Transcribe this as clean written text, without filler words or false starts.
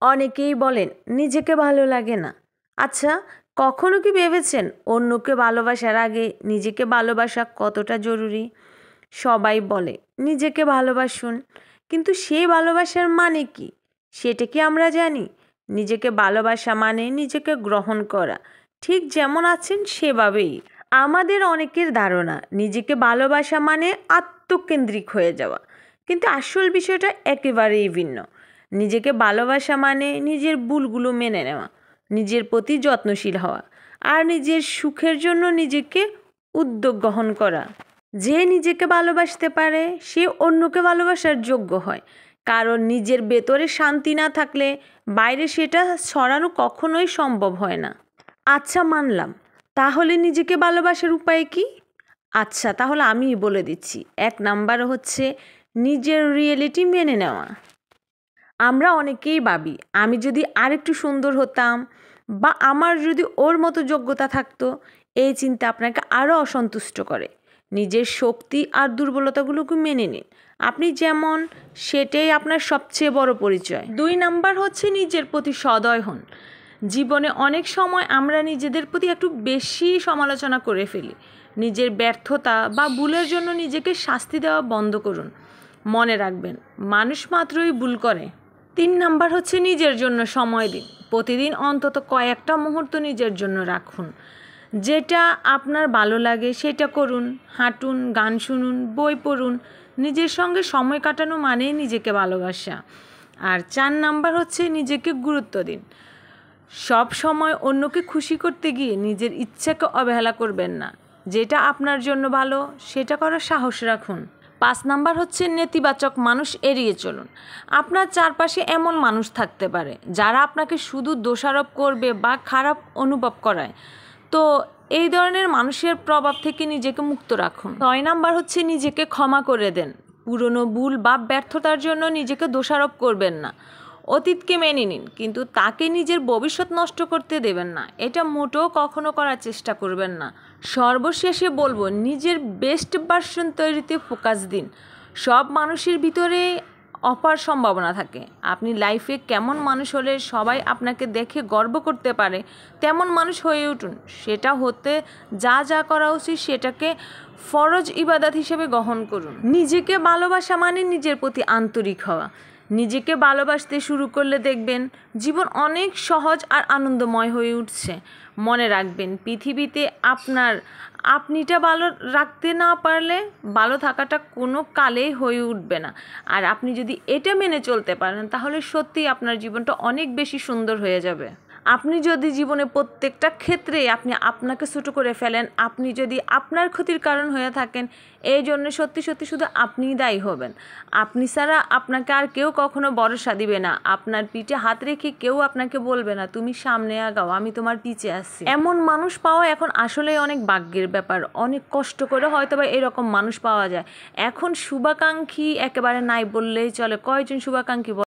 অনেকেই বলেন নিজেকে ভালো লাগে না। আচ্ছা, কখনো কি ভেবেছেন অন্যকে ভালোবাসার আগে নিজেকে ভালোবাসা কতটা জরুরি? সবাই বলে নিজেকে ভালোবাসুন, কিন্তু সেই ভালোবাসার মানে কি সেটা কি আমরা জানি? নিজেকে ভালোবাসা মানে নিজেকে গ্রহণ করা, ঠিক যেমন আছেন সেভাবেই। আমাদের অনেকের ধারণা নিজেকে ভালোবাসা মানে আত্মকেন্দ্রিক হয়ে যাওয়া, কিন্তু আসল বিষয়টা একেবারেই ভিন্ন। নিজেকে ভালোবাসা মানে নিজের ভুলগুলো মেনে নেওয়া, নিজের প্রতি যত্নশীল হওয়া, আর নিজের সুখের জন্য নিজেকে উদ্যোগ গ্রহণ করা। যে নিজেকে ভালোবাসতে পারে সে অন্যকে ভালোবাসার যোগ্য হয়, কারণ নিজের ভেতরে শান্তি না থাকলে বাইরে সেটা ছড়ানো কখনোই সম্ভব হয় না। আচ্ছা, মানলাম, তাহলে নিজেকে ভালোবাসার উপায় কি? আচ্ছা, তাহলে আমিই বলে দিচ্ছি। 1 নাম্বার হচ্ছে নিজের রিয়েলিটি মেনে নেওয়া। আমরা অনেকেই ভাবি আমি যদি আরেকটু সুন্দর হতাম বা আমার যদি ওর মতো যোগ্যতা থাকতো। এই চিন্তা আপনাকে আরও অসন্তুষ্ট করে। নিজের শক্তি আর দুর্বলতাগুলোকে মেনে নিন। আপনি যেমন, সেটাই আপনার সবচেয়ে বড় পরিচয়। 2 নাম্বার হচ্ছে নিজের প্রতি সদয় হন। জীবনে অনেক সময় আমরা নিজেদের প্রতি একটু বেশি সমালোচনা করে ফেলি। নিজের ব্যর্থতা বা ভুলের জন্য নিজেকে শাস্তি দেওয়া বন্ধ করুন। মনে রাখবেন, মানুষ মাত্রই ভুল করে। 3 নাম্বার হচ্ছে নিজের জন্য সময় দিন। প্রতিদিন অন্তত কয়েকটা মুহূর্ত নিজের জন্য রাখুন। যেটা আপনার ভালো লাগে সেটা করুন। হাঁটুন, গান শুনুন, বই পড়ুন। নিজের সঙ্গে সময় কাটানো মানেই নিজেকে ভালোবাসা। আর 4 নাম্বার হচ্ছে নিজেকে গুরুত্ব দিন। সব সময় অন্যকে খুশি করতে গিয়ে নিজের ইচ্ছাকে অবহেলা করবেন না। যেটা আপনার জন্য ভালো সেটা করার সাহস রাখুন। 5 নাম্বার হচ্ছে নেতিবাচক মানুষ এড়িয়ে চলুন। আপনার চারপাশে এমন মানুষ থাকতে পারে যারা আপনাকে শুধু দোষারোপ করবে বা খারাপ অনুভব করায়। তো এই ধরনের মানুষের প্রভাব থেকে নিজেকে মুক্ত রাখুন। 6 নাম্বার হচ্ছে নিজেকে ক্ষমা করে দেন। পুরনো ভুল বা ব্যর্থতার জন্য নিজেকে দোষারোপ করবেন না। অতীতকে মেনে নিন, কিন্তু তাকে নিজের ভবিষ্যৎ নষ্ট করতে দেবেন না। এটা মোটেও কখনো করার চেষ্টা করবেন না। সর্বশেষে বলবো, নিজের বেস্ট ভার্সন তৈরিতে ফোকাস দিন। সব মানুষের ভিতরে অপার সম্ভাবনা থাকে। আপনি লাইফে কেমন মানুষ হলে সবাই আপনাকে দেখে গর্ব করতে পারে তেমন মানুষ হয়ে উঠুন। সেটা হতে যা যা করা উচিত সেটাকে ফরজ ইবাদত হিসেবে গ্রহণ করুন। নিজেকে ভালোবাসা মানে নিজের প্রতি আন্তরিক হওয়া। নিজেকে ভালোবাসতে শুরু করলে দেখবেন জীবন অনেক সহজ আর আনন্দময় হয়ে উঠছে। মনে রাখবেন, পৃথিবীতে আপনিটা ভালো রাখতে না পারলে ভালো থাকাটা কোনো কালেই হয়ে উঠবে না। আর আপনি যদি এটা মেনে চলতে পারেন তাহলে সত্যিই আপনার জীবনটা অনেক বেশি সুন্দর হয়ে যাবে। আপনি যদি জীবনে প্রত্যেকটা ক্ষেত্রে আপনাকে ছোট করে ফেলেন, আপনি যদি আপনার ক্ষতির কারণ হয়ে থাকেন, এই জন্য সত্যি সত্যি শুধু আপনিই দায়ী হবেন। আপনি ছাড়া আপনাকে আর কেউ কখনো ভরসা দিবে না। আপনার পিঠে হাত রেখে কেউ আপনাকে বলবে না তুমি সামনে আগাও, আমি তোমার পিছে আছি। এমন মানুষ পাওয়া এখন আসলেই অনেক ভাগ্যের ব্যাপার। অনেক কষ্ট করে হয়তো বা এরকম মানুষ পাওয়া যায়। এখন শুভাকাঙ্ক্ষী একেবারে নাই বললেই চলে। কয়জন শুভাকাঙ্ক্ষী